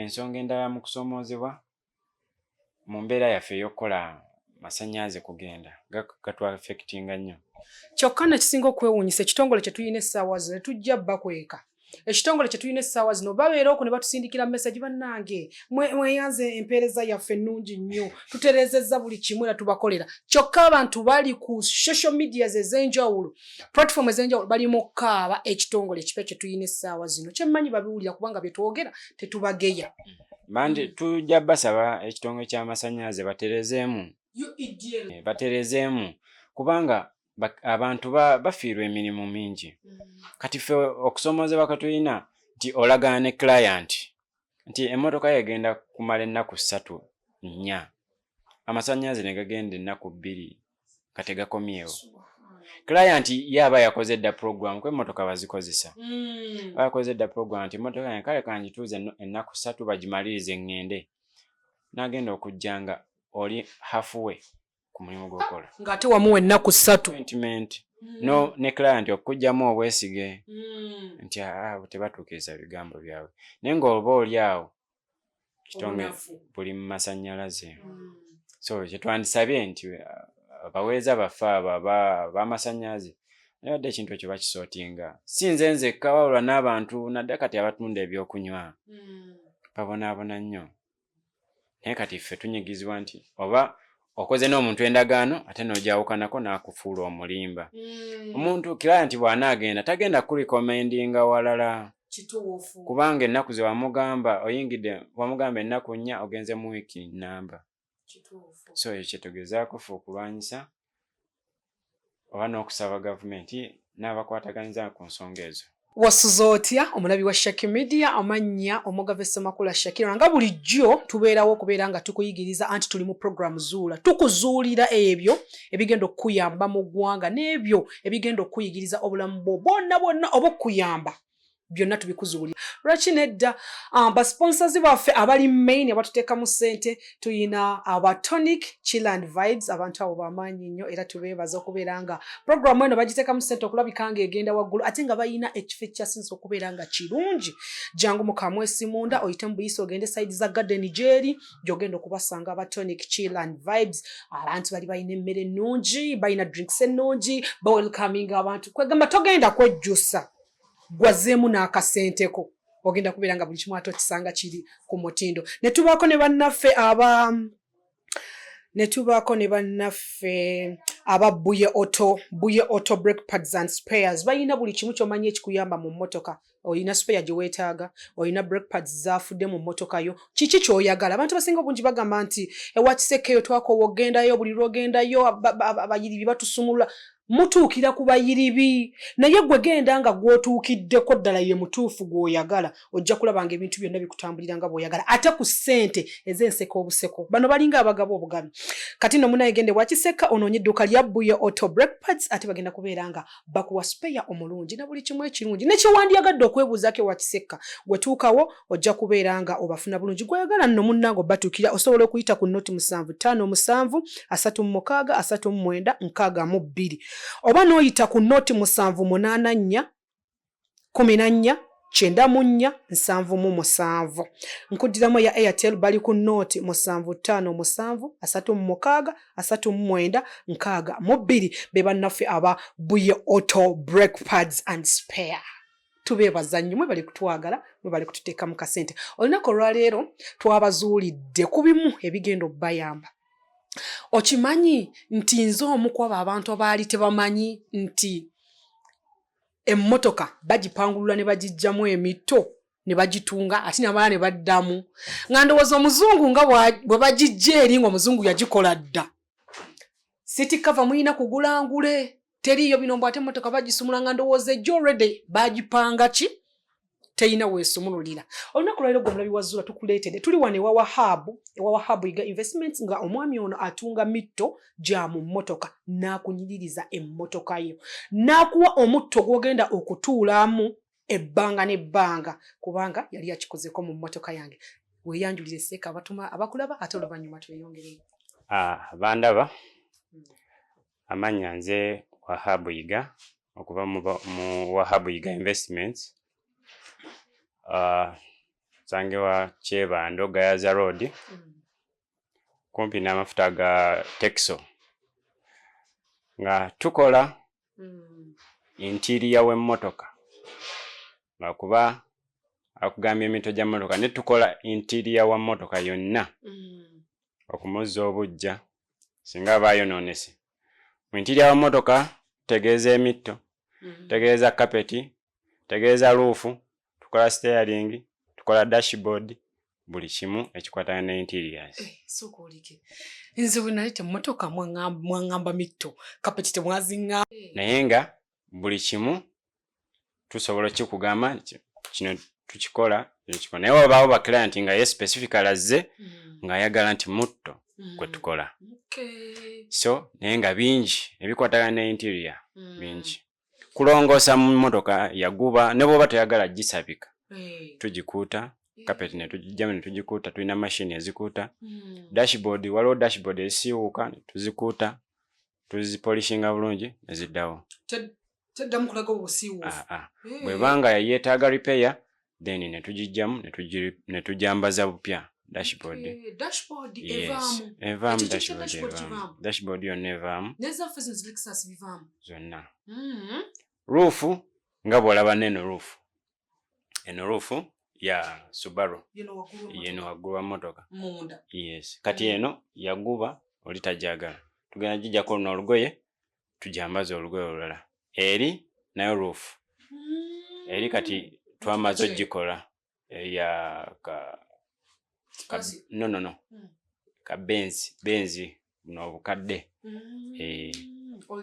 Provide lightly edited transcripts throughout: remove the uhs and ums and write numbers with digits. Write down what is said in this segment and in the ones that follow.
ensonga endala mu kusomoozebwa mu mbeera yaffe ey'okukola masannyalaze kugenda gatwa affectinga nnyo. Kyokka nekisinga okwewuunyisa ekitongole kye tulina essaawa zino tujja bakweka. Ekitongole kye tulina essaawa zino babeera okwo ne batusindikira message bannange mweyanze empeereza yaffe ennungi nnyo tutereezezza buli kimu era tubakolera. Kyokka abantu bali ku social medias ez'enjawulo platform ez'enjawulo bali mu kkaaba ekitongole ekipya kye tulina essaawa zino. Kyemmanyi babiwulira kubanga bye twogera tetubageya. Mandi tujja basaba ekitongole ky'amasannyalaze baterezeemu kubanga abantu bafiirwa emirimu mingi. Kati ffe okusomoozebwa katulina nti olagana ne client nti emmotoka yegenda kumala ennaku 3-4 amasannyalaze ne gagenda ennaku 2 kati gakomyewo. Client yaba yakoze edda program kwe emmotoka bazikozesa. Bakoze edda program nti emmotoka yange kale kanjituuze ennaku 3 bagimalirize ngende. N'agenda okujjanga oli halfway ku mulimu gw'okola. Ng'ate wamuwa ennaku 3. No ne client okujjamu obwesige nti tebatuukiriza bigambo byabwe. Naye ng'oba oli awo kitonge buli mu masannyalaze. So kyetwandisabye nti abaweeza baffe b'amasannyalaze nabadde ekintu ekyo bakisootinga. Si nze nzekka wabula n'abantu nadde kati abatunda ebyokunywa babonaabona nnyo. Naye kati ffe tunyigizibwa nti oba okoze n'omuntu endagaano ate n'ojawukanako n'akufuula omulimba. Omuntu client bw'anaagenda tagenda kulikomendinga walala. Kituufu. Kubanga ennaku ze wamugamba oyingidde wamugamba ennaku 4 ogenze mu wiiki nnamba. Kituufu. So ekyo kyetugezaako ffe okulwanyisa oba n'okusaba gavumenti n'abakwataganyiza ku nsonga ezo. Wasuza otya omulabi wa Shaki Media amanya Omugave Ssemakula Shakira nga bulijjo tubeerawo okubeera nga tukuyigiriza anti tuli mu program Zuula tukuzuulira ebyo ebigenda okuyamba mu ggwanga n'ebyo ebigenda okuyigiriza obulamu bwo bonna obukuyamba byonna tubikuzuulira. Lwaki nedda ba sponsors baffe abali main abatuteekamu ssente tuyina aba Tonic Chill and Vibes abantu abo bamaanyi nnyo era tubeebaza okubeera nga program eno bagiteekamu ssente okulabika nga egenda waggulu ate nga bayina ekifo ekyasinze okubeera nga kirungi. Jangu mu Kamwesi munda oyite mu Buyisa ogende side za Garden Jerry gy'ogenda okubasanga aba Tonic Chill and Vibes. Abantu bali bayina emmere ennungi bayina drinks ennungi ba welcoming abantu kwegamba togenda kwejjusa gwazeemu n'akasenteko ogenda kubeera nga buli kimu ate okisanga kiri ku mutindo. Ne tubaako ne bannaffe aba Buye Auto brake pads and spares bayina buli kimu ky'omanyi ekikuyamba mu mmotoka. Oyina spare gye weetaaga, oyina brake pads zaafudde mu mmotoka yo, kiki ky'oyagala. Abantu basinga obungi bagamba nti ewa Kisekkeyo twakoowa ogendayo buli lw'ogendayo abayiribi batusumulula. Mutuukira ku bayiribi naye gwe genda nga gw'otuukiddeko ddala ye mutuufu gw'oyagala ojja kulaba nga ebintu byonna bikutambulira nga bw'oyagala ate ku ssente ez'enseko obuseko. Bano balinga abagabo obugabi. Kati nno munaye gende Wakisekka onoonye edduuka lya Buye Auto brake pads ate bagenda kubeera nga bakuwa spare omulungi na buli kimu ekirungi. Ne kyewandiyagadde okwebuuzaako Wakisekka gwe tuukawo ojja kubeera nga obafuna bulungi. Gw'oyagala nno munnange obbatuukira osobola okuyita ku nnoti 757 36 39 62 oba n'oyita ku nnoti 784 14 94 77. Nkuddiramu ya Airtel bali ku nnoti 757 36 39 62 be bannaffe aba Buye Auto brake pads and spare. Tubeebaza nnyo mwe bali kutwagala mwe bali kututeeka mu kasente. Olunaku olwaleero twabazuulidde ku bimu ebigenda obbayamba. Okimanyi nti nze omu ku abantu abaali tebamanyi nti emmotoka bagipangulula ne bagiggyamu emito ne bagitunga ate n'abalala ne baddamu nga ndowooza omuzungu nga bwe bagijja eri ng'omuzungu yagikola dda. City cover muyina kugulangule teriiyo bino mbw ate emmotoka bagisumula nga ndowooza ejjo already bagipanga ki teyina weesumululira. Olunaku lwaleero gwe mulabi wa Zuula tukuleetedde tuli wano ewa Wahabu Yiga Investments nga omwami ono atunga mitto gya mu mmotoka n'akunyiririza emmotoka yo n'akuwa omutto gw'ogenda okutuulamu ebbanga n'ebbanga kubanga yali akikozeko mu mmotoka yange. Weeyanjulire seeka abakulaba ate oluvannyuma tweyongereyo. Bandaba amannya nze Wahabu Yiga okuva mu Wahabu Yiga Investments. sangewa Kyebando Gayaza Road kumpi n'amafuta ga Texo nga tukola interior w'emmotoka nga kuba akugambye emito gya mmotoka ne tukola interior wa mmotoka yonna okumuzza obujja singa abayonoonese mu interior wa mmotoka tutegeeza emitto tutegeeza kapeti tutegeeza ruufu tukola steering tukola dashboard buli kimu ekikwatana ne interiors. Soko olike nze bwe nali temmotoka mwangamba mitto kapeti temwazinga naye nga buli kimu tusobola kikugamba kino tukikola naye wabaawo ba client nga ye specifically azze ng'ayagala nti mutto kwe tukola. So naye nga bingi ebikwatagana ne interior bingi kulongoosa mu mmotoka yaguba ne bw'oba toyagala gisabika tugikuuta kapeti ne tugijjamu ne tugikuuta tulina mashini ezikuuta dashboard waliwo dashboard ezisiiwuuka tuzikuuta tuzipolishinga bulungi ne ziddawo teddamu kulaga obusiiwuufu bw'ebanga yeetaaga repair then ne tugijjamu ne tujambaza bupya dashboard evaamu dashboard yonna evaamu zonna ruufu nga bw'olaba neno ruufu eno ruufu ya Subaru yeno waggulu wa mmotoka yes kati eno yaguba oli tajagala tugenda gijjako luno olugoye tujambaze olugoye olulala eri nayo ruufu eri kati twamaze ogikola ya no ka benzi buno obukadde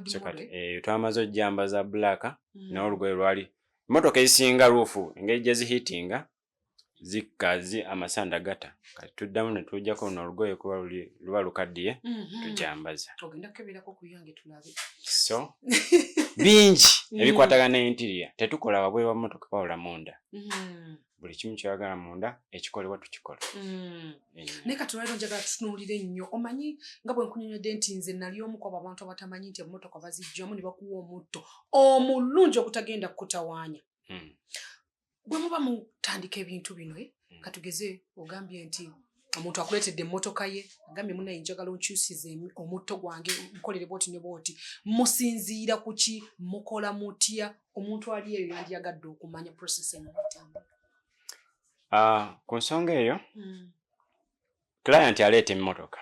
so kati twamaze ojambaza black n'olugoye lwali emmotoka ezisinga ruufu engeri gye zihitinga zikazi amasanda gata kati tuddamu ne tujjako luno olugoye kuba luba lukaddiye tujambaza so bingi ebikwatagana ne interior tetukola wabweru wa mmotoka wabula munda buli kimu kyagala munda ekikolebwa tukikola naye kati olwaliro njagala tutunuulire nnyo omanyi nga bwe nkunyonyodde nti nze nali omu ku abantu abatamanyi nti emmotoka bazijjamu ne bakuwa omutto omulungi okutagenda kukutawaanya bwe muba mutandika ebintu bino katugeze ogambye nti omuntu akuleetedde emmotoka ye agambye munaye njagala onkyusize omutto gwange mukolere bwoti ne bwoti musinziira ku ki mukola mutya omuntu ali eyo yandyagadde okumanya process emutambula ku nsonga eyo client aleeta emmotoka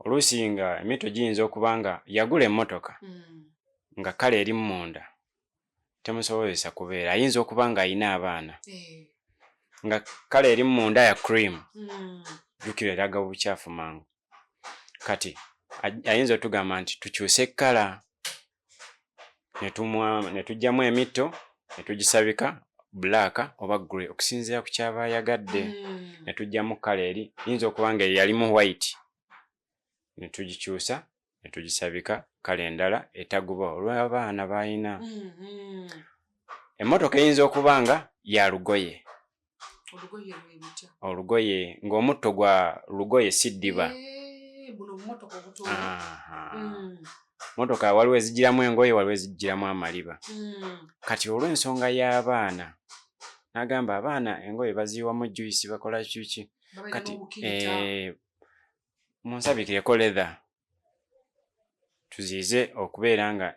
oluusi nga emito giyinza okuba nga yagula emmotoka nga kale eri munda temusobozesa kubeera ayinza okuba nga ayina abaana nga kale eri munda ya cream jukira eraga obukyafu mangu kati ayinza otugamba nti tukyuse ekkala ne tujjamu emitto ne tugisabika black oba grey okusinziira ku kyaba ayagadde ne tujjamu kala eri yinza okuba nga yalimu white ne tugikyusa ne tugisabika kala endala etaguba olw'abaana bayina emmotoka eyinza okuba nga ya lugoye olugoye ng'omutto gwa lugoye siddiba motoka waliwo ezigiramu engoye waliwo ezigiramu amaliba kati olw'ensonga y'abaana n'agamba abaana engoye baziiwamu juice bakola kyuki kati munsabikireko leather tuziize okubeera nga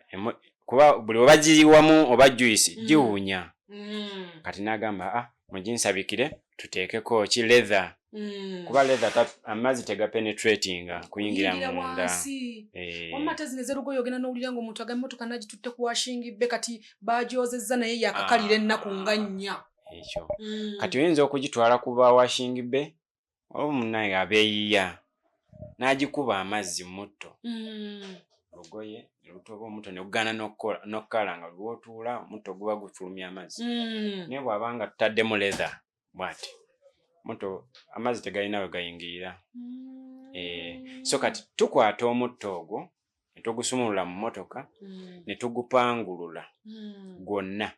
kuba buli oba giriwamu oba juice giwuunya kati n'agamba muginsabikire tuteekeko ki leather kuba leather amazzi tegapenetratinga kuyingira munda wamata zineze lugoye ogenda n'owulira ng'omuntu agamba emmotoka nagitutte ku washing bay kati bagyozezza naye yakakalira ennaku nga nnya ekyo kati oyinza okugitwala kuba washing bay oba munnaye abeeyiya n'agikuba amazzi mutto lugoye lutoba omutto ne gugana n'okkala nga lwotuula omutto guba gufulumya amazzi naye bw'abanga tutaddemu leather bw'ati mutto amazzi tegalina we gayingirira so kati tukwata omutto ogwo ne tugusumulula mu mmotoka ne tugupangulula gwonna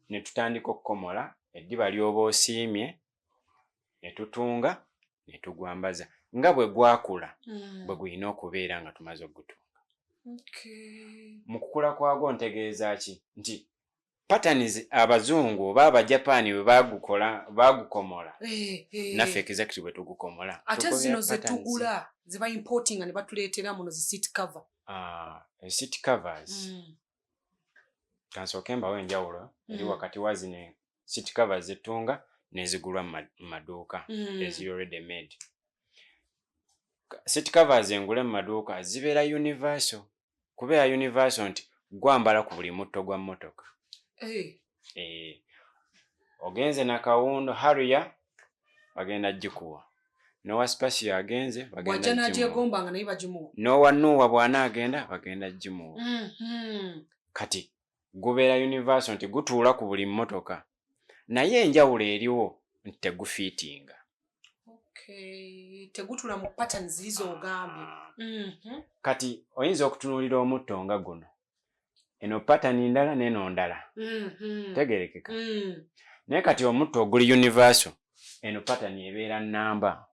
ne tutandika okukomola eddiba ly'oba osiimye ne tutunga ne tugwambaza nga bwe gwakula bwe gulina okubeera nga tumaze okugutunga mu kukula kwagwo ntegeeza ki nti patterns abazungu baba Japan we bagukomola naffe exactly bwe tugukomola ate zino ze tugula ze ba importing ne batuleetera muno zi seat cover seat covers kansooke mbawo enjawulo eri wakati wa zino seat covers zetunga nezigulwa mu maduuka eziri already made. Seat covers engule mu maduuka zibeera universal. Kubeera universal nti gwambala ku buli mutto gwa mmotoka. Ogenze na kawundo Harrier bagenda gikuwa. Nowa Spacia agenze bagenda gimuwa. Nowa Nuwa bwana agenda bagenda gimuwa. Kati gubeera universal nti gutuula ku buli mmotoka. Naye enjawulo eriwo nti tegufiitinga. Tegutula mu patterns zizo ogambye. Kati oyinza okutunuulira omutto nga guno. Eno pattern ndala neno ndala. Tegerekeka. Naye kati omutto oguli universal eno pattern ebeera namba.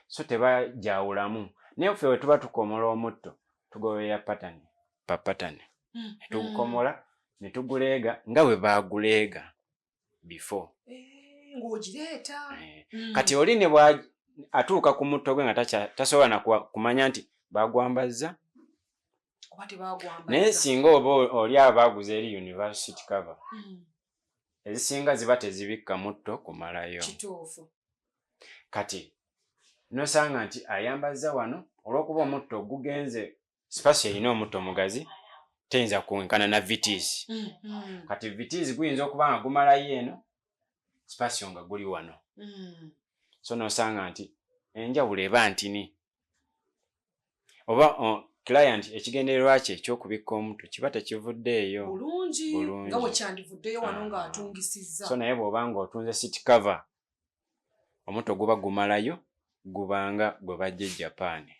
So tebajawulamu. Naye ffe we tuba tukomola omutto tugoberera pattern pa pattern. Tugukomola ne tuguleega nga bwe baaguleega before. Ng'ogireeta. Kati oli ne bwa atuuka ku mutto gwe nga tasobola na kumanya nti bagwambazza. Naye singa oba oli abaguze eri university cover. Ezisinga ziba tezibikka mutto kumalayo. Kituufu. Kati nosanga nti ayambazza wano olw'okuba omutto gugenze space erina omutto mugazi teyinza kwenkana na vitis. Kati vitis guyinza okuba nga gumalayo eno space nga guli wano. So nosanga nti enjawulo eba ntini. Oba client ekigendererwa kye eky'okubikka omutto kiba tekivuddeeyo bulungi nga bwe kyandivuddeyo wano ng'atungisizza. So naye bw'oba ng'otunze seat cover omutto guba gumalayo gubanga gwe bajja Japan.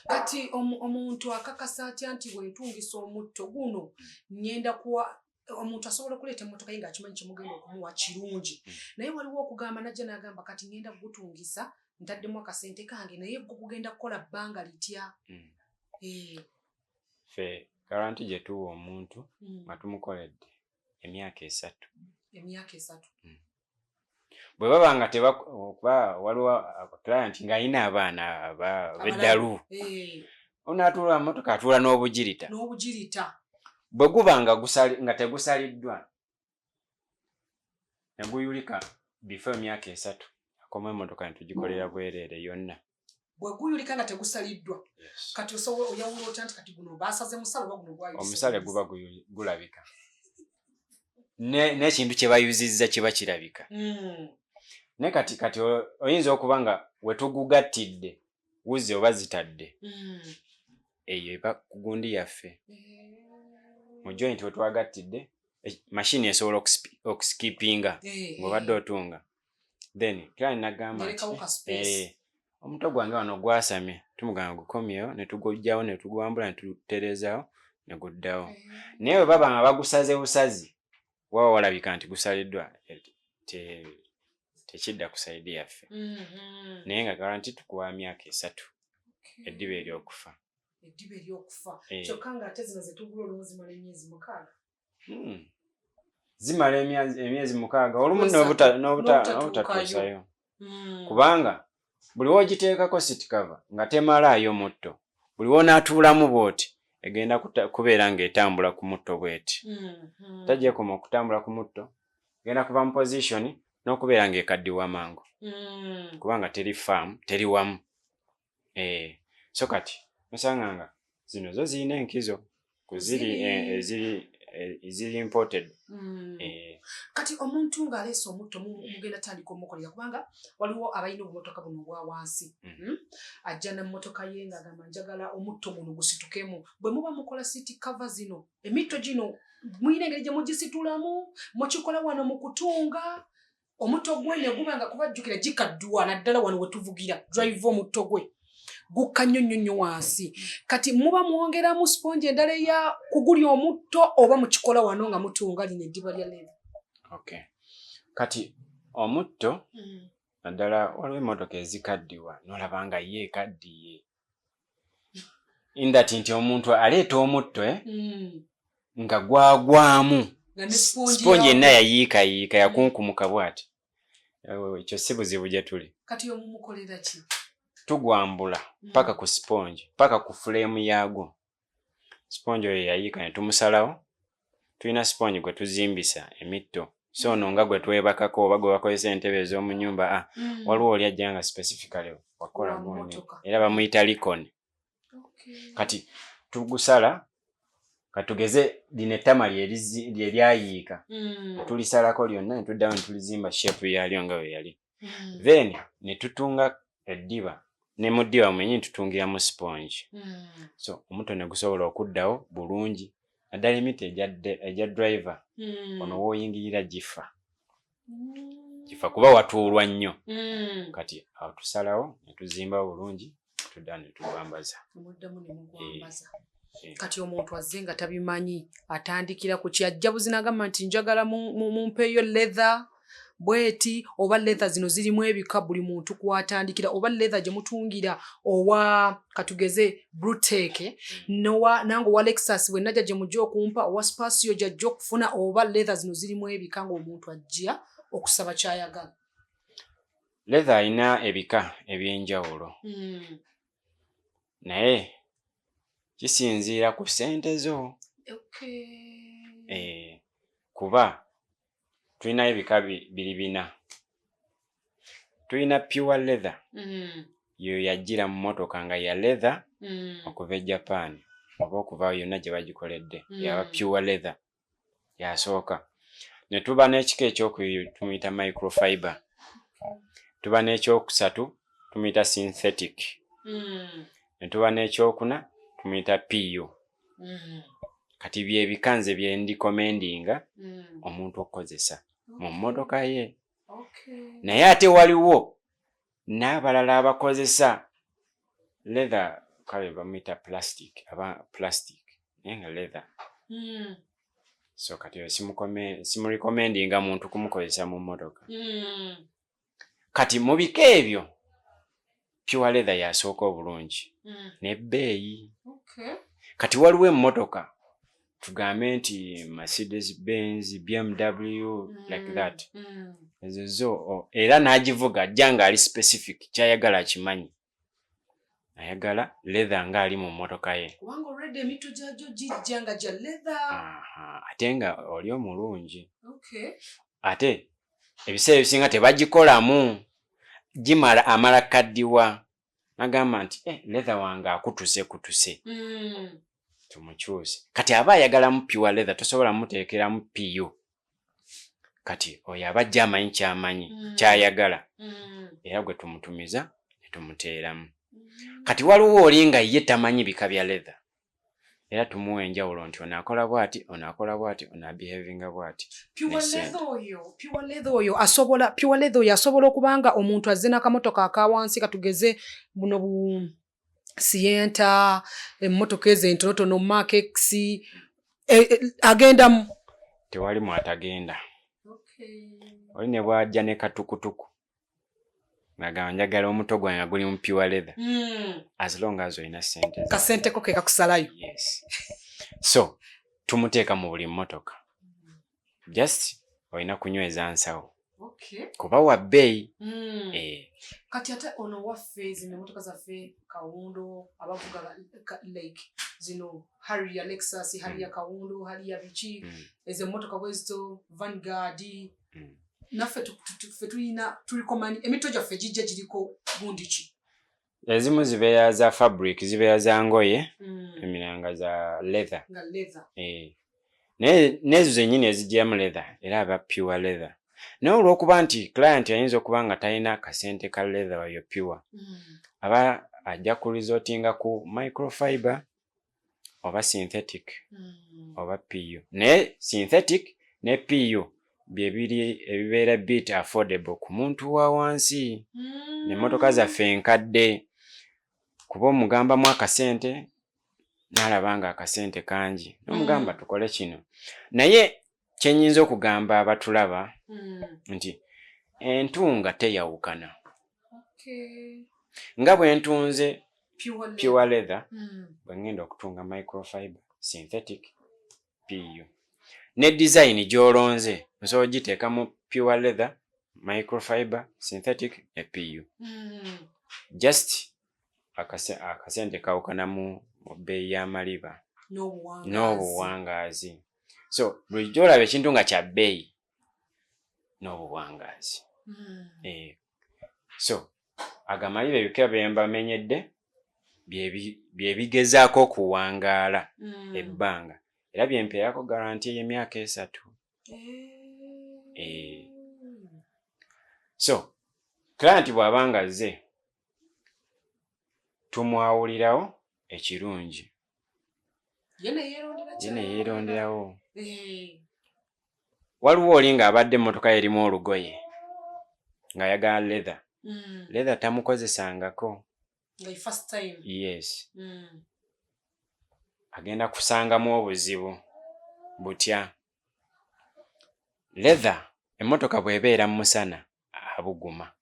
Kati omuntu akakasa atya nti bw'entungisa omutto guno ngenda kuwa omuntu asobola okuleeta emmotoka ye ng'akimanyi kimugenda okumuwa kirungi. Naye waliwo okugamba najja n'agamba kati ngenda kugutungisa ntaddemu akasente kange naye gugenda kukola bbanga litya. Ffe garanti gye tuwa omuntu nga tumukoledde emyaka 3. Emyaka 3. Bwe baba nga teba waliwo client ng'alina abaana beddalu. Onaatuula mu mmotoka atuula n'obugirita. Bwe guba nga tegusaliddwa ne guyulika before emyaka 3 akoma emmotoka ne tugikolera bwereere yonna. Bwe guyulika nga tegusaliddwa kati osobola oyawula otya nti kati guno baasaze musale oba guno gwayuza. Omusale guba gulabika. N'ekintu kye bayuzizza kiba kirabika. Ne kati oyinza okuba nga we tugugattidde wuzi oba zitadde. Eyo eba kugundi yaffe. Mu joint we twagattidde machine esobola okuskipinga ng'obadde otunga. Then client n'agamba nti omutto gwange wano gwasamye tumugamba gukomyewo ne tugujjawo ne tugwambula ne tutereezaawo ne guddawo. Naye bwe baba nga bagusaze busazi waba walabika nti gusaliddwa tekidda ku saidi yaffe. Naye nga garanti tukuwa myaka 3 eddiba ery'okufa. Kyokka ng'ate zino ze tugula olumu zimala emyezi 6. Zimala emyezi 6 olumu n'obutatuusayo. Kubanga buli w'ogiteekako seat cover nga temalaayo mutto buli w'onaatuulamu bw'oti egenda kubeera ng'etambula ku mutto bw'eti. Tagyekoma okutambula ku mutto egenda kuva mu position n'okubeera ng'ekaddiwa mangu. Kubanga teri firm teri wamu. So kati osanga nga zino zo zirina enkizo kuziri eziri imported. Kati omuntu ng'aleese omutto mugenda tandika omukolera kubanga waliwo abalina obumotoka buno obwa wansi. Ajja n'emmotoka ye ng'agamba njagala omutto guno gusitukemu. Bwe muba mukola seat cover zino emitto gino muyina engeri gye mugisitulamu mukikola wano mu kutunga omutto gwe ne guba nga kubajjukira gikadduwa naddala wano we tuvugira drive omutto gwe gukka nnyo wansi. Kati muba mwongeramu sponge endala eya kugulya omutto oba mukikola wano nga mutunga lino eddiba lya lero. Kati omutto naddala waliwo emmotoka ezikaddiwa n'olaba nga ye ekaddiye. In that nti omuntu aleeta omutto nga gwagwamu sponge yenna yayiika yakunkumuka bw'ati. Ekyo si buzibu gye tuli. Kati omumukolera ki? Tugwambula paka ku sponge, paka ku frame yaagwo. Sponge oyo yayiika ne tumusalawo. Tulina sponge gwe tuzimbisa emitto. So ono nga gwe twebakako oba gwe bakozesa entebe ez'omu nnyumba. Waliwo oli ajja nga specifically wakola gundi. Era bamuyita Likon. Kati tugusala katugeze lino ettama lye lyayiika. Tulisalako lyonna ne tuddawo ne tulizimba shape yalyo nga bwe yali. Then ne tutunga eddiba. Ne mu ddiba mwenyi tutungira mu sponge. So omuto ne gusobola okuddawo bulungi. Naddala emiti ejja driver. Ono w'oyingirira gifa. Gifa kuba watuulwa nnyo. Kati awo tusalawo ne tuzimba bulungi tudda ne tugwambaza. Omuddamu ne mugwambaza. Kati omuntu azze nga tabimanyi atandikira ku kyajja buzinagamba nti njagala mumpeeyo leather bweti oba leather zino zirimu ebika buli muntu kwatandikira oba leather gye mutungira owa katugeze Bruteke nange owa Lexus bwe najja gye mujja okumpa owa Spasio gy'ajja okufuna oba leather zino zirimu ebika ng'omuntu ajja okusaba kyayagala. Leather alina ebika eby'enjawulo. Naye kisinziira ku ssente zo. Kuba tulina ebika bina. Tulina pure leather. Yo yajjira mu motoka nga ya leather okuva e Japan oba okuva yonna gye bagikoledde. Yaba pure leather. Yasooka. Ne tuba n'ekika ekyokubiri tumuyita microfiber. Tuba n'ekyokusatu tumuyita synthetic. Ne tuba n'ekyokuna tumuyita PU. Kati bye bikanze bye ndikomendinga omuntu okukozesa mu mmotoka ye. Naye ate waliwo n'abalala abakozesa leather kale bamuyita plastic naye nga leather. So kati yo simurekomendinga muntu kumukozesa mu mmotoka. Kati mu bika ebyo pure leather yasooka obulungi n'ebbeeyi. Kati waliwo emmotoka tugambe nti Mercedes Benz, BMW like that. Ezo zo era n'agivuga ajja nga ali specific kyayagala akimanyi. Ayagala leather nga ali mu mmotoka ye. Kubanga already emito gyagyo gijja nga gya leather. Ate nga oli omulungi. Ate ebiseera ebisinga tebagikolamu. Gimala amala kaddiwa. Nagamba nti leather wange akutuse. Tumukyuse. Kati aba ayagalamu pure leather tosobola muteekeramu PU. Kati oyo abajja amanyi kyamanyi kyayagala. Era gwe tumutumiza ne tumuteeramu. Kati waliwo oli nga ye tamanyi bika bya leather. Era tumuwa enjawulo nti onaakola bw'ati, onaakola bw'ati, onaabehavinga bw'ati. Pure leather oyo asobola okubanga omuntu azze n'akamotoka akawansi katugeze buno Sienta, emmotoka ezo entonotono Mark X, agendamu. Tewali mwatagenda. Oli ne bw'ajja ne katukutuku. Ngagamba njagala omuto gwange guli mu pure leather. As long as olina ssente. Kasente ko ke kakusalayo. Yes. So, tumuteeka mu buli mmotoka. Just olina kunyweza nsawo. Kuba wa bbeeyi. Kati ate ono waffe zino emmotoka zaffe Kawundo abavuga like zino Harrier Lexus, Harrier Kawundo, Harrier biki ezo emmotoka bwezito Vanguard. Naffe tulikomani emito gyaffe gijja giriko gundi ki? Ezimu zibeera za fabric, zibeera za ngoye, emiranga za leather. Nga leather. N'ezo zennyini ezigyamu leather era aba pure leather. Naye olw'okuba nti client ayinza okuba nga talina kasente ka leather wayo pure. Aba ajja ku resortinga ku microfiber oba synthetic oba PU. Naye synthetic ne PU byebiri ebibeera bit affordable ku muntu wa wansi. N'emmotoka zaffe enkadde kuba omugambamu akasente n'alaba nga akasente kangi. N'omugamba tukole kino. Naye kye nnyinza okugamba abatulaba nti entunga teyawukana. Nga bwe ntunze pure leather bwe ngenda okutunga microfiber synthetic PU. Ne design gy'olonze osobola ogiteeka mu pure leather, microfiber, synthetic ne PU. Just akasente kawukana mu bbeeyi y'amaliba n'obuwangaazi. So bulijjo olaba ekintu nga kya bbeeyi n'obuwangaazi. So agamaliba ebika bye mbamenyedde bye bigezaako okuwangaala ebbanga era bye mpeerako garanti y'emyaka 3. So client bw'abanga azze tumwawulirawo ekirungi ye ne yeeronderawo. Waliwo oli ng'abadde emmotoka erimu olugoye ng'ayagala leather. Leather tamukozesangako. Yes. Agenda kusangamu obuzibu butya. Leather emmotoka bw'ebeera mu musana abuguma.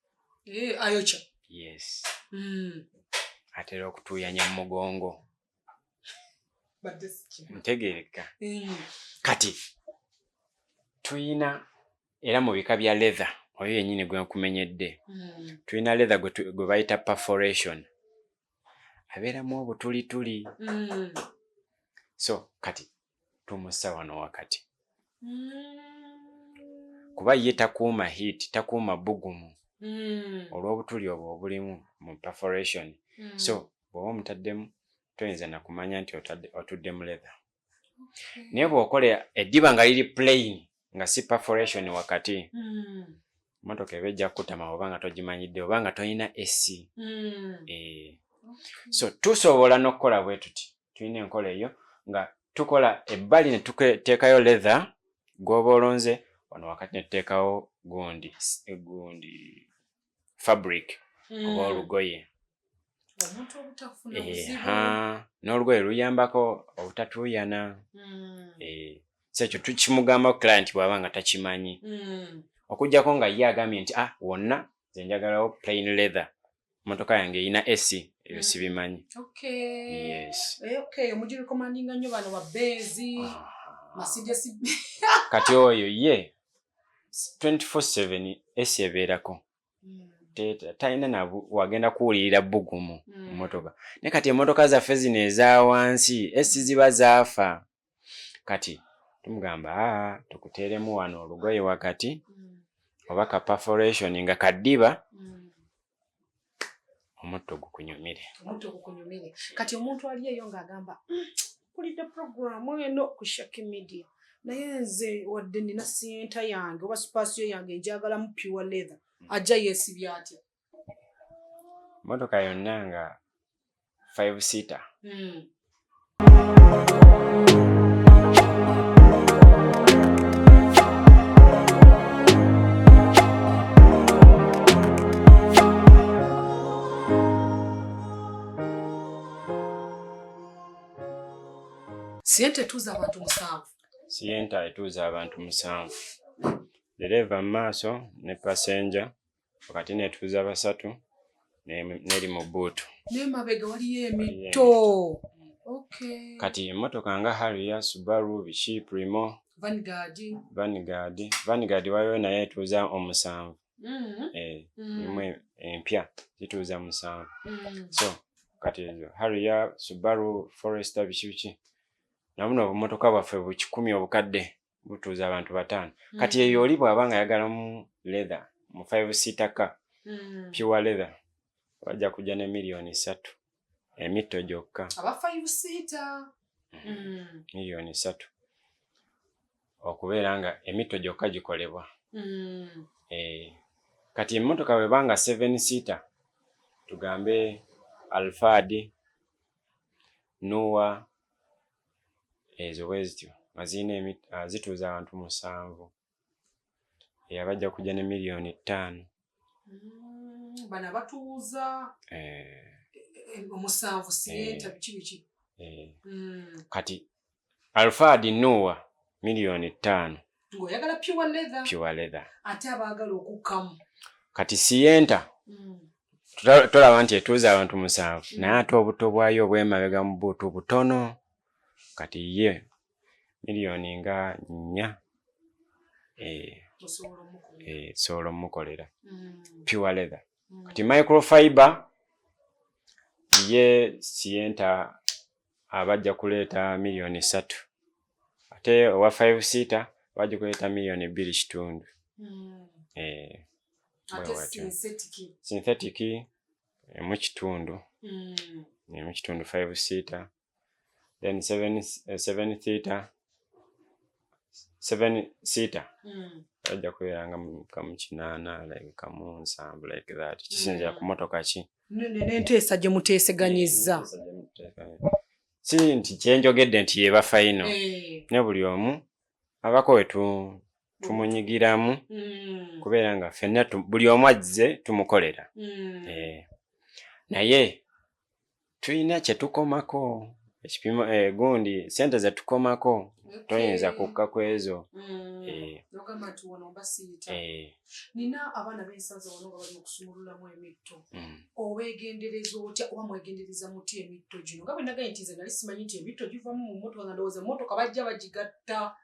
Ayokya. Yes. Atera okutuuyanya mu mugongo. Ntegeereka. Kati tuyina era mu bika bya leather oyo yennyini gwe nkumenyedde. Tuyina leather gwe bayita perforation. Abeeramu obutulituli. So kati tumussa wano wakati. Kuba ye takuuma heat, takuuma bugumu olw'obutuli obwo obulimu mu perforation. So bw'oba omutaddemu toyinza na kumanya nti otuddemu leather. Naye bw'okola eddiba nga liri plain nga si perforation wakati, motoka eba ejja kukutama oba nga togimanyidde oba nga tolina AC. So tusobola n'okukola bwe tuti. Tulina enkola eyo nga tukola ebbali ne tuteekayo leather gw'oba olonze, wano wakati ne tuteekawo gundi fabric oba olugoye. N'olugoye luyambako obutatuuyana. So ekyo tukimugamba client bw'aba nga takimanyi. Okuggyako nga ye agambye nti wonna nze njagalawo plain leather, motoka yange erina AC, ebyo sibimanyi. Yes. Mugirekomandinga nnyo bano ba Benz, Mercedes. Kati oyo ye 24/7 AC ebeerako. Talina na wagenda kuwulirira bugumu mu motoka. Naye kati emmotoka zaffe zino eza wansi AC ziba zaafa. Kati tumugamba tukuteeremu wano olugoye wakati oba ka perforation nga kaddiba omutto gukunyumire. Kati omuntu ali eyo ng'agamba mpulidde programu eno ku Shaki Media naye nze wadde nina siyenta yange oba spasiyo yange njagalamu pure leather, ajja yeesibye atya? Motoka yonna nga 5-seater. Siyenta etuuza abantu 7. Siyenta etuuza abantu 7. Dereva mu maaso ne passenger wakati netuuza 3 neri mu buutu. N'emabega waliyo emito. Kati emmotoka nga Harrier, Subaru, Bishi, Primo, Vanguard waliwo naye etuuza 7. Nimwe empya zituuza 7. So kati Harrier, Subaru, Forester, Bishi nabuno obumotoka bwaffe bu 10 obukadde butuuza abantu 5. Kati eyo oli bw'aba nga ayagala mu leather mu 5-seater car pure leather wajja kujja ne $3,000,000 emitto gyokka. Aba 5-seater $3,000,000 okubeera nga emitto gyokka gikolebwa. Kati emmotoka bwe banga 7-seater tugambe Alphard, Noah, ezo bwezityo mazina zituuza abantu 7. Abajja kujja ne $5,000,000. Bana batuuza 7 siyenta biki. Kati Alphard Noah $5,000,000. Ng'oyagala pure leather. Pure leather. Ate abaagala okukkamu. Kati siyenta tolaba nti etuuza abantu 7 naye ate obuto bwayo obw'emabega mu buutu butono. Kati ye miliyoni nga 4 sobola omukolera pure leather. Kati microfiber ye sienta abajja kuleeta miliyoni 3 ate owa 5 seater bajja kuleeta miliyoni 2.5. Ate synthetic mu kitundu 5 seater, then 7 seater bajja kubeeranga kamu 8 like kamu 7 like that, kisinzira ku motoka ki n'enteesa gye muteeseganyizza. Si nti kyenjogedde nti yeba final ne buli omu abako we tumunyigiramu kubeera nga ffenna buli omu azze tumukolera. Naye tulina kye tukomako ekipimo gundi sente ze tukomako toyinza kukka ku ezo. Nina abaana b'ensanza wano nga bali mu kusumululamu emitto. Obeegendereza otya oba mwegendereza muti emitto gino? Nga bwe nagaye nti nze nali simanyi nti emitto givamu mu mmotoka nga ndowooza emmotoka bajja bagigatta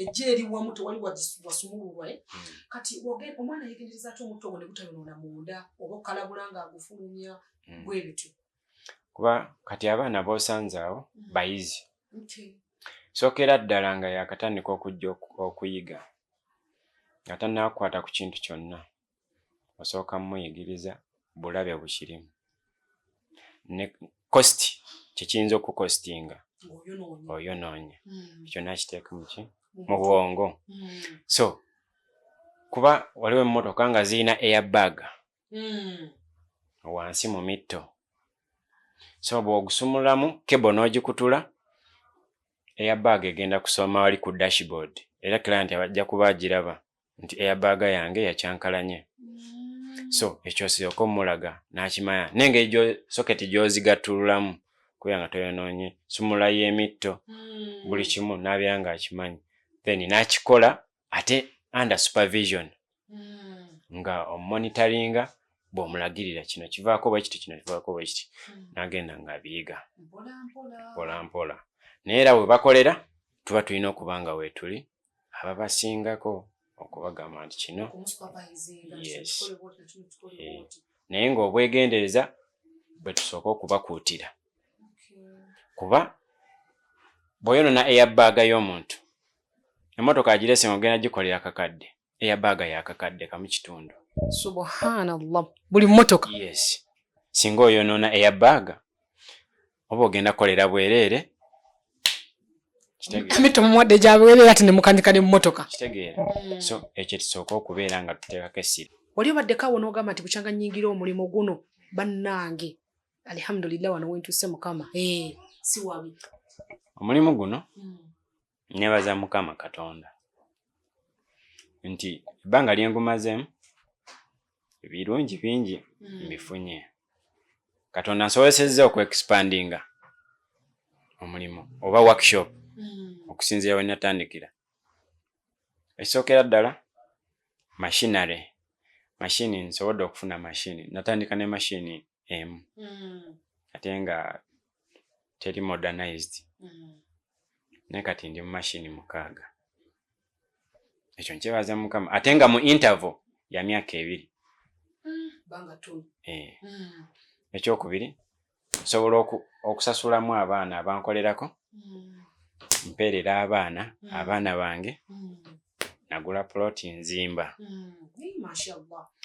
ejja eri wamu tewali wasumululwa. Kati omwana yeegendereza ate omutto ogwo ne gutayonoona munda oba okalabula ng'agufulumya bwe bityo? Kuba kati abaana b'osanze awo bayizi. Sookera ddala nga yakatandika okujja okuyiga nga tannakwata ku kintu kyonna, osooka muyigiriza bulabe bukirimu ne kosti kikiyinza okukostinga oyonoonye ekyo nakiteeka mu bwongo. So kuba waliwo emmotoka nga zirina airbag wansi mu mitto, so bw'ogusumulamu kebo n'ogikutula airbag egenda kusoma wali ku dashboard era client abajja kuba agiraba nti airbag yange yakyankalanye. So ekyo siyoko mulaga n'akimanya n'engeri soketi gy'ozigattululamu kubera nga toyonoonye sumula y'emitto buli kimu n'abeera ng'akimanyi, then n'akikola ate under supervision nga omonitoringa bw'omulagirira kino kivaako bwe kiti kino kivaako bwe kiti n'agenda ng'abiyiga mpola mpola. Naye era bwe bakolera tuba tulina okuba nga weetuli ababasingako okubagamba nti kino yes. Naye ng'obwegendereza bwe tusooka okubakuutira kuba bw'oyonoona airbag y'omuntu emmotoka agirese ng'ogenda gikolera kakadde, airbag yakakadde kamu kitundu. Subhanallah, buli mmotoka? Yes. Singa oyonoona airbag oba ogenda kolera bwereere emitto mumuwadde gya bwereere ate ne mukanyika ne mmotoka. Kitegeera. So ekyo tusooka okubeera nga tuteekako essira. Wali obaddeko awo n'ogamba nti bukyanga nnyingira omulimu guno bannange alhamdulillah wano wentuuse Mukama si wabi. Omulimu guno nebaza Mukama Katonda nti ebbanga lyengumazeemu ebirungi bingi mbifunye. Katonda nsobozesezza okweexpandinga omulimu oba workshop okusinziira we natandikira. Ekisookera ddala mashini nsobodde okufuna mashini. Natandika ne mashini emu ate nga teri modernized. Naye kati ndi mu mashini 6. Ekyo nkyebaza Mukama ate nga mu interval ya myaka 2. Ekyokubiri nsobola okusasulamu abaana abankolerako, mpeerera abaana bange, nagula ploti nzimba.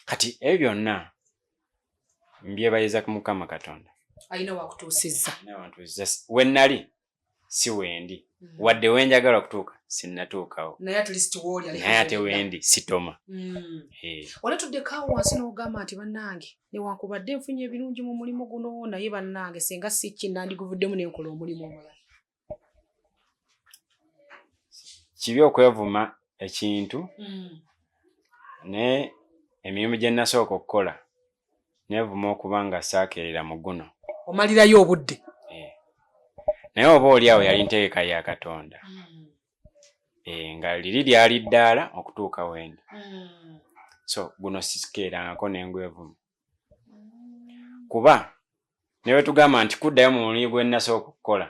Kati ebyo byonna mbyebayiza ku Mukama Katonda. Alina wakutuusizza. We nnali si wendi, wadde wenjagala okutuuka sinnatuukawo. Naye at least w'oli naye ate wendi sitoma. Olatuddeko awo wansi n'ogamba nti bannange newankubadde nfunye ebirungi mu mulimu guno naye bannange singa si kinnandiguvuddemu ne nkola omulimu omulala. Kibi okwevuma ekintu naye emirimu gye nasooka okukola neevuma okuba nga saakeerera mu guno. Omalirayo obudde. Naye oba oli awo yali ntegeka ya Katonda. Nga liri lyali ddaala okutuuka wendi. So guno sisikeerangako n'engwevuma. Kuba ne bwe tugamba nti kuddayo mu mulimu gwe nasooka okukola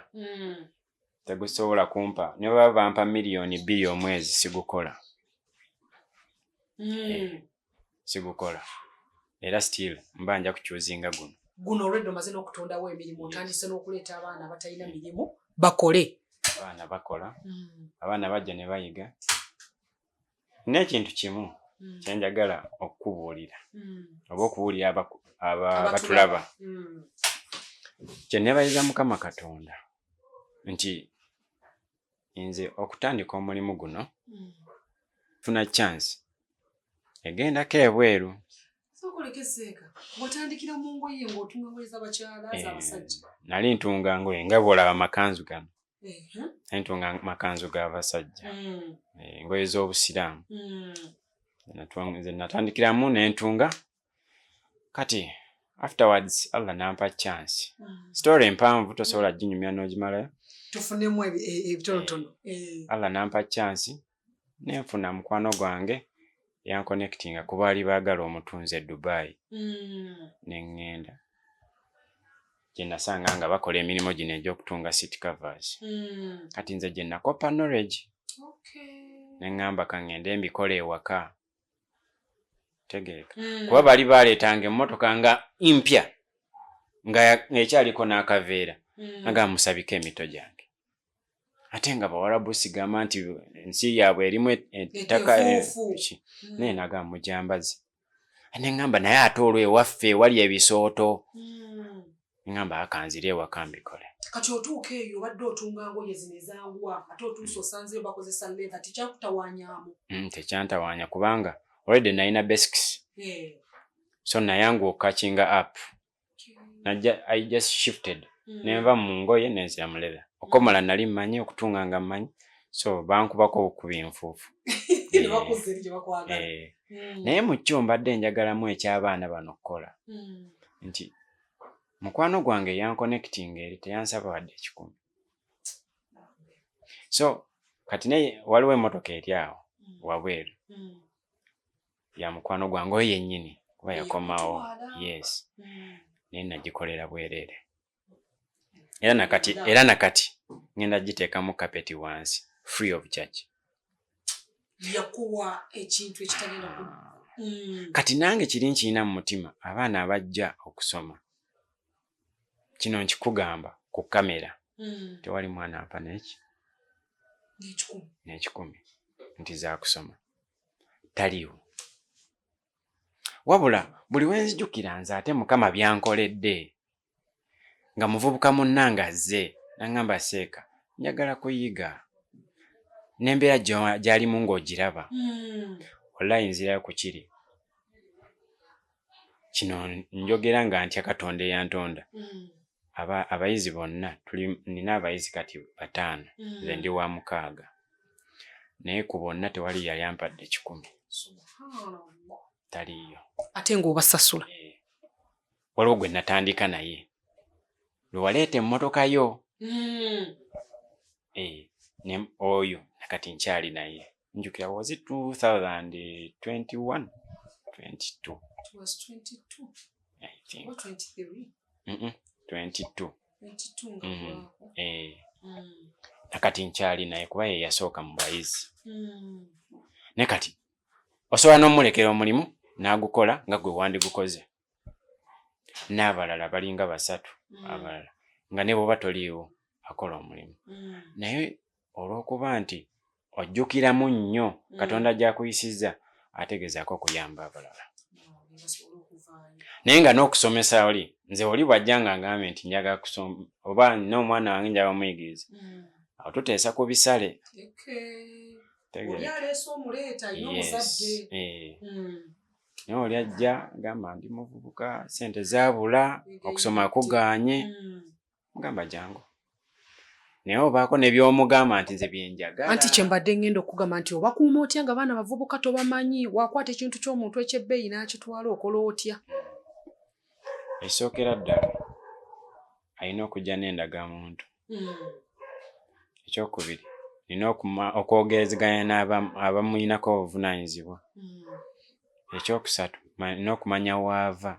tegusobola kumpa ne baba bampa million 2 omwezi sigukola. Sigukola era still mbanja kukyuzinga guno olwedde omaze n'okutondawo emirimu otandise n'okuleeta abaana abatalina mirimu bakole. Abaana bakola, abaana bajja ne bayiga. N'ekintu kimu kyenjagala okubuulira oba okubuulira abatulaba kye neebayiza Mukama Katonda nti nze okutandika omulimu guno funa chance egendako ebweru. Watandikira mu ngoye ng'otunga ngoye z'abakyala z'abasajja? Nali ntunga ngoye nga bw'olaba amakanzu gano. Nali ntunga amakanzu g'abasajja, engoye z'Obusiraamu. Nze natandikiramu ne ntunga. Kati afterwards Allah nampa chance. Story empanvu tosobola ginyumya n'ogimalayo. Tufunemu ebitonotono. Allah nampa chance nenfuna mukwano gwange yanconnectinga ku baali baagala omutunzi e Dubai. Nengenda gye nasanga nga bakola emirimu gino egy'okutunga seat covers. Kati nze gye nakopa knowledge. Neŋŋamba kangende mbikola ewaka. Tegeeka kuba bali baleetanga emmotoka nga impya nga ekyaliko n'akaveera nga musabika emito gyange. Ate nga Bawarabu sigamba nti ensi yaabwe erimu ettaka naye naga mujambazi. Neŋŋamba naye ate olwo ewaffe wali ebisooto. Neŋŋamba akanzire ewaka mbikole. Kati otuuka eyo obadde otunga ngoye zino ezanguwa ate otuusa osanzeyo bakozesa leather tekyakutawanyaamu? Tekyantawanya kubanga already nalina basics. So nayangu catching up. I just shifted. Nenva mu ngoye nenzira mu leather. Okomala nali mmanyi okutunga nga mmanyi. So bankubako okuba enfuufu. Naye mu kyo mbadde njagalamu eky'abaana bano okukola nti mukwano gwange yanconnectinga eri teyansaba wadde 10. So kati naye waliwo emmotoka eri awo wabweru ya mukwano gwange oyo yennyini kuba yakomawo. Yes. Naye nagikolera bwereere. Era nakati ngenda giteekamu kapeti wansi free of charge. Yakuwa ekintu ekitagenda ku. Kati nange kiri nkiyina mu mutima abaana abajja okusoma. Kino nkikugamba ku kamera. Tewali mwana ampa n'ekikumi nti za kusoma. Taliwo. Wabula buli wenzijukira nze ate Mukama byankoledde nga muvubuka munnange azze n'angamba Seeka njagala kuyiga n'embeera gy'alimu ng'ogiraba. Wallahi nzirayo ku kiri kino njogera nga ntya Katonda eyantonda. Abayizi bonna nina abayizi kati 5 nze ndi wa 6 naye ku bonna tewali yali ampadde 10. Taliyo. Ate ng'obasasula. Waliwo gwe natandika naye lwe waleeta emmotoka yo oyo nakati nkyali naye njukira was it 2021 22. It was 22. I think. Or 23. 22. Nakati nkyali naye kuba ye yasooka mu bayizi. Ne kati osobola n'omulekera omulimu n'agukola nga gwe wandigukoze. N'abalala balinga 3 abalala nga ne bw'oba toliiwo akola omulimu. Naye olw'okuba nti ojjukiramu nnyo Katonda gy'akuyisizza ategezaako okuyamba abalala. Naye nga n'okusomesa oli nze oli bw'ajja nga ngambe nti njagala kusoma oba n'omwana wange njagala muyigiriza awo tuteesa ku bisale. Oli aleese omuleeta alina omuzadde. Naye oli ajja gamba ndi muvubuka sente zaabula okusoma kugaanye mugamba jangu. Naye obaako nebyomugamba nti nze byenjagala. Anti kyembadde ngenda okugamba nti obakuuma otya nga baana bavubuka tobamanyi wakwata ekintu ky'omuntu ekyebbeeyi n'akitwala okola otya? Ekisookera ddala alina okujja n'endagamuntu. Ekyokubiri nina okwogerezeganya n'abamuyinako obuvunaanyizibwa. Ekyokusatu nina okumanya waava.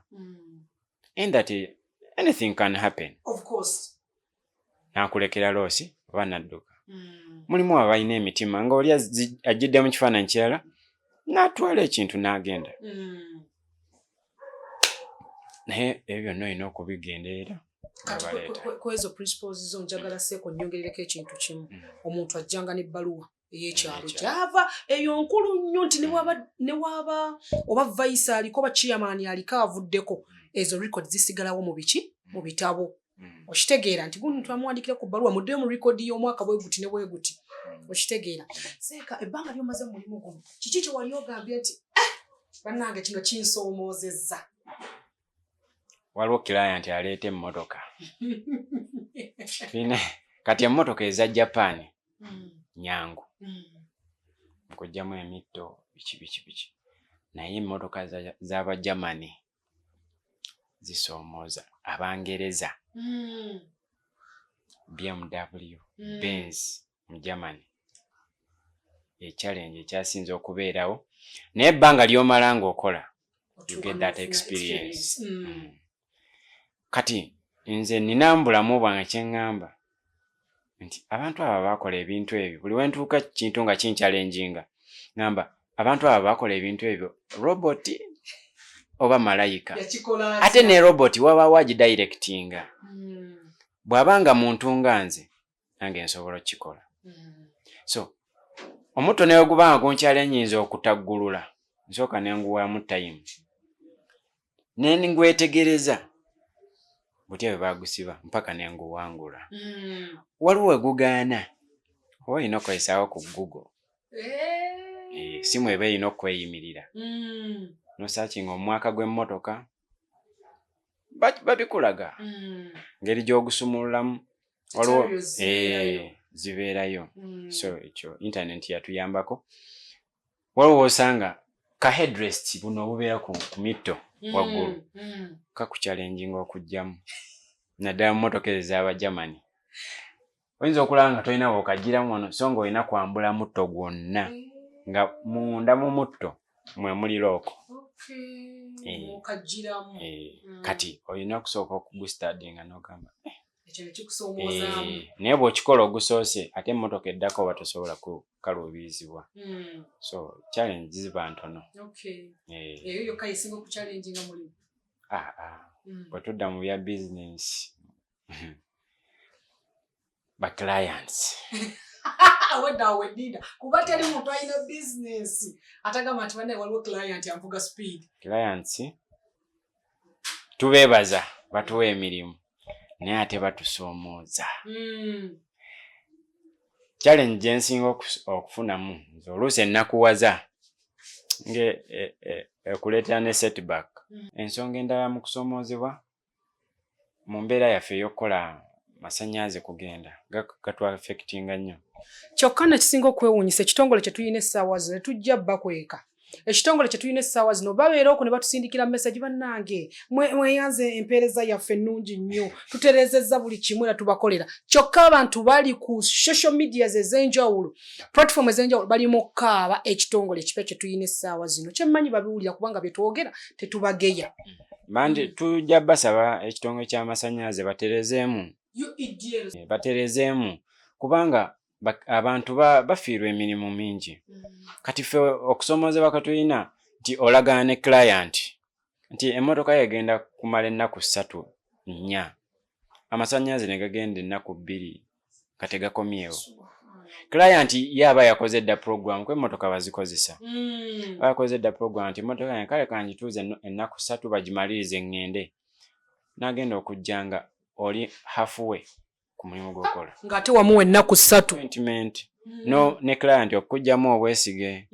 And that anything can happen. Of course. Nakulekera loosi oba nadduka. mulimu abalina emitima ng'oli ajjidde mu kifaananyi kirala n'atwala ekintu n'agenda. Naye ebyo byonna olina okubigenderera. Kwezo principles zo njagala seeko nnyongerereko ekintu kimu. Omuntu ajjanga n'ebbaluwa ey'ekyalo gy'ava eyo nkulu nnyo nti ne waaba oba vice aliko oba chairman aliko avuddeko ezo record zisigalawo mu biki mu bitabo. Okitegeera nti guno twamuwandikira ku bbaluwa muddeyo mu record y'omwaka bwe guti ne bwe guti. Okitegeera seeka ebbanga ly'omaze mu mulimu guno kiki kye wali ogambye nti bannange kino kinsoomozezza. Waliwo client aleeta emmotoka. Kati emmotoka eza Japan nyangu. Nkujjamu emitto biki. Naye emmotoka z'aba Germany zisoomooza. Abangereza BMW, Benz mu Germany. Challenge ekyasinze okubeerawo. Naye ebbanga ly'omala ng'okola. You get that experience. Kati nze nina mbulamu bwange kye ŋŋamba nti abantu abo baakola ebintu ebyo buli wentuuka kintu nga kinchalenginga ŋŋamba abantu abo baakola ebintu ebyo roboti oba malayika ate ne roboti waba wagidirectinga bw'abanga muntu nga nze nange nsobola okukikola. So omutto naye ogubanga gunchalenginza okutaggulula nsooka ne nguwaamu time ne ngwetegereza butya bwe bagusiba mpaka ne nguwangula. Waliwo we gugaana oba olina okukozesaawo ku Google. Simu eba erina okweyimirira nosearchinga omwaka gw'emmotoka babikulaga ngeri gy'ogusumululamu waliwo zibeerayo. So ekyo internet yatuyambako. Waliwo osanga ka headrest buno obubeera ku mitto waggulu kakuchalenginga okujjamu naddala mu mmotoka ezo z'aba Germany. Oyinza okulaba nga tolina bw'okagiramu wano so nga olina kwambula mutto gwonna nga munda mu mutto mwe muli looko. Kati olina okusooka okugustadinga n'ogamba naye bw'okikola ogusoose ate emmotoka eddako oba tosobola kukaluubirizibwa. So challenge ziba ntono. Eyo yokka yesinga okuchallenginga mulimu. Bwe tudda mu bya business ba clients wedda kuba teri muntu alina business atagamba nti banne waliwo client amvuga speed. Clients tubeebaza batuwa emirimu naye ate batusoomooza. Challenge gye nsinga okufunamu nze oluusi ennakuwaza ekuleetera ne setback. Ensonga endala mu kusoomoozebwa mu mbeera yaffe ey'okukola masannyalaze kugenda gatu affectinga nnyo. Kyokka nekisinga okwewuunyisa ekitongole kye tulina essaawa zino ne tujja bakweka. Ekitongole kye tulina essaawa zino babeera okwo ne batusindikira message bannange mweyanze empeereza yaffe ennungi nnyo tutereezezza buli kimu era tubakolera. Kyokka abantu bali ku social media ez'enjawulo platform ez'enjawulo bali mu kkaaba ekitongole kipya kye tulina essaawa zino. Kyemmanyi babiwulira kubanga bye twogera tetubageya. Mandi tujja basaba ekitongole ky'amasannyalaze baterezeemu kubanga abantu bafiirwa emirimu mingi. Kati ffe okusoomoozebwa katulina nti olagana ne client nti emmotoka yegenda kumala ennaku 3-4 amasannyalaze ne gagenda ennaku 2 kategakomyewo. Client yaba yakoze dda program kwe emmotoka bazikozesa. Bakoze dda program nti emmotoka yange kale kanjituuze ennaku 3 bagimalirize ngende. N'agenda okujjanga oli halfway ku mulimu gw'okola. Ng'ate wamuwa ennaku 3. No ne client okujjamu obwesige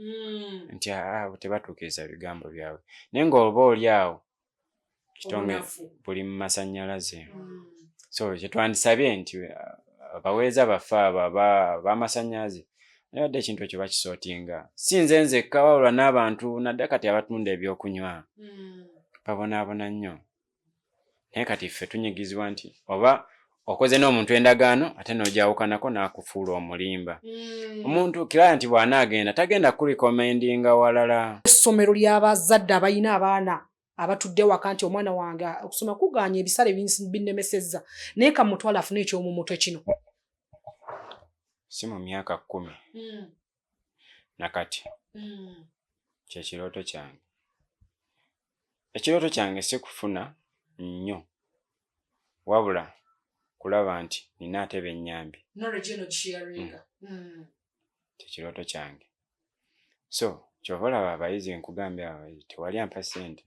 nti tebatuukiriza bigambo byabwe. Naye ng'oba oli awo kitonge buli mu masannyalaze. So kye twandisabye nti abaweeza baffe b'amasannyalaze nayadde ekintu ekyo bakisootinga. Si nze nzekka wabula n'abantu nadde kati abatunda ebyokunywa babonaabona nnyo. Naye kati ffe tunyigizibwa nti oba okoze n'omuntu endagaano ate n'ojawukanako n'akufuula omulimba. Omuntu client bw'anaagenda tagenda kulikomendinga walala. Essomero ly'abazadde abalina abaana abatudde waka nti omwana wange okusoma kuganya ebisale binnemesezza naye kamutwala afune eky'omumutwe kino. si mu myaka 10 nakati kyekirooto kyange. Ekirooto kyange si kufuna nnyo wabula kulaba nti nina ate bennyambi. Kyekirooto kyange. So kyova olaba abayizi nkugambye abayizi tewali ampa ssente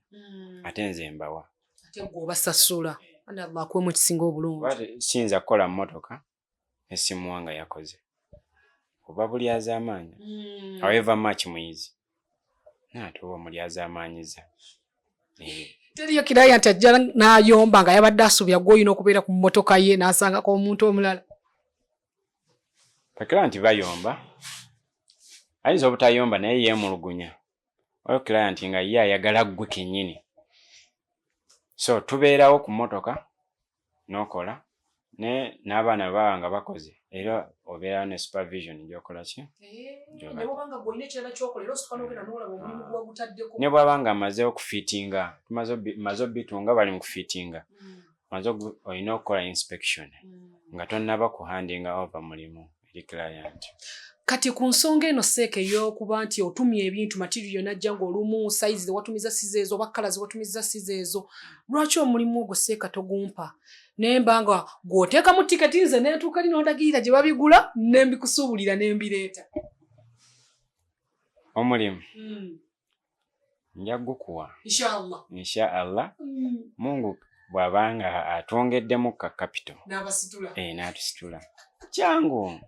ate nze mbawa. Ate gw'obasasula Allah akwemu ekisinga obulungi. Siyinza kukola mmotoka nesimuwanga yakoze oba buli azaamaanya however much muyizi naate oba muli azaamaanyiza. Teriyo client ajja n'ayomba nga yabadde asuubira gw'olina okubeera ku mmotoka ye n'asangako omuntu omulala. Client bayomba ayinza obutayomba naye yeemulugunya oyo client nga ye ayagala ggwe kennyini. So tubeerawo ku mmotoka n'okola n'abaana baba nga bakoze era obeera ne supervision gy'okola ki ne bw'aba nga amaze okufiitinga tumaze obitunga bali mu kufiitinga olina okukola inspection nga tonnaba kuhandinga over mulimu eri client. Kati ku nsonga eno seeke ey'okuba nti otumye ebintu material najja ng'olumu size watumiza size ezo oba kala watumiza size ezo, lwaki omulimu ogwo seeka togumpa nemba nga gw'oteekamu tiketi nze n'entuuka lino ondagirira gye babigula nembikusuubulira nembireeta? Omulimu nja gukuwa insha Allah Mungu bw'abanga atwongeddemu ka capital n'atusitula kyangu.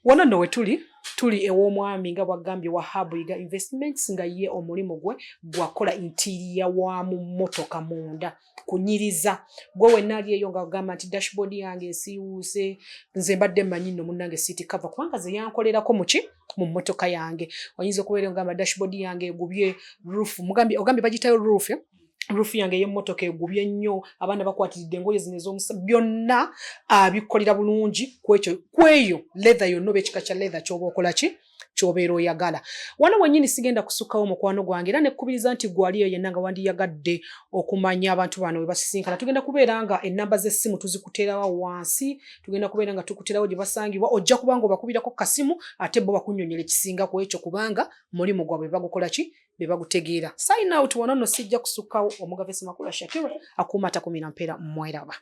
Wano nno we tuli ew'omwami nga bwagambye Wahab Yiga Investments nga ye omulimu gwe gwakola interior wa mu mmotoka munda kunyiriza gwe wenna ali eyo nga agamba nti dashboard yange esiiwuuse nze mbadde mmanyi nno munnange seat cover kubanga ze yankolerako mu mmotoka yange. Oyinza okubeera ngamba dashboard yange egubye roof ogambye bagitayo roof yange y'emmotoka egubye nnyo abaana bakwatiridde engoye zino ez'omusa byonna abikolera bulungi kweyo leather yonna oba ekika kya leather ky'oba okola ki ky'obeera oyagala. Wano wennyini sigenda kusukkawo mukwano gwange era nekkubiriza nti gwaliyo yenna nga wandiyagadde okumanya abantu bano we basisinkana. Tugenda kubeera nga ennamba z'essimu tuzikuteerawo wansi, tugenda kubeera nga tukuterawo gye basangibwa, ojja kubanga obakubirako kasimu ate bo bakunnyonnyola ekisinga ku ekyo kubanga mulimu gwabwe bagukola ki be bagutegeera. Sign out wano nno sijja kusukkawo. Omugave Semakula Shakira akuuma atakumira mpeera mweraba.